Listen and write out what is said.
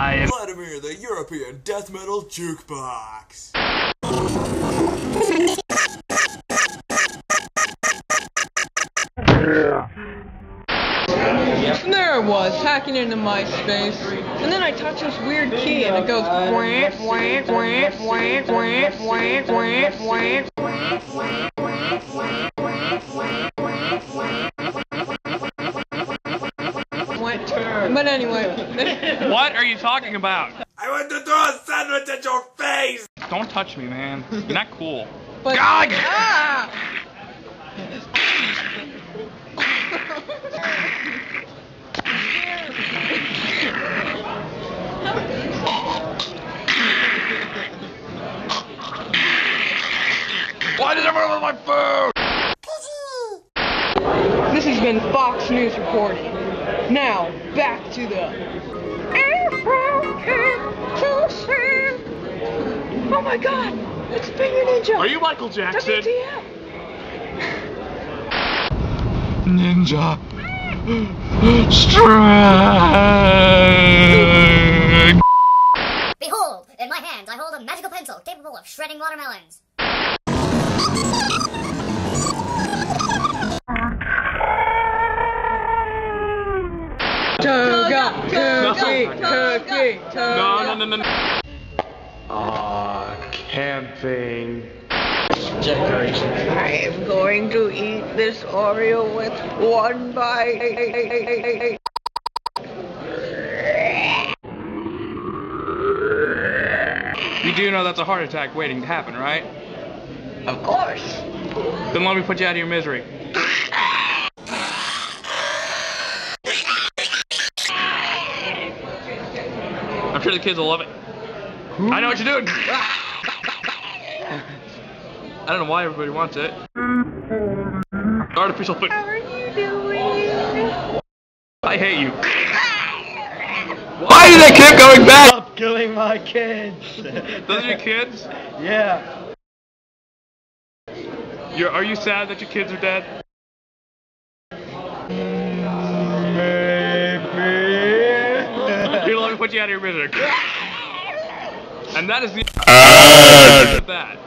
Vladimir, the European death metal jukebox. And there I was, hacking into MySpace, and then I touch this weird key, and it goes whant, whant, whant, whant, whant, whant, whant, whant. But anyway. What are you talking about? I want to throw a sandwich at your face! Don't touch me, man. You're not cool. But, God! Ah! Why did everyone want my food? This has been Fox News reporting. Now, back to the... Oh my god! It's Finger Ninja! Are you Michael Jackson? WTF! Ninja. Strike! Behold, in my hands I hold a magical pencil capable of shredding watermelons. Toga! Cookie! Cookie! No. Camping. I am going to eat this Oreo with one bite. You do know that's a heart attack waiting to happen, right? Of course. Then let me put you out of your misery. I'm sure the kids will love it. I know what you're doing. I don't know why everybody wants it. Artificial foot. How are you doing? I hate you. Why do they keep going back? Stop killing my kids. Those are your kids? Yeah. Are you sad that your kids are dead? Maybe. Here, let me put you out of your misery. And that is the end of that.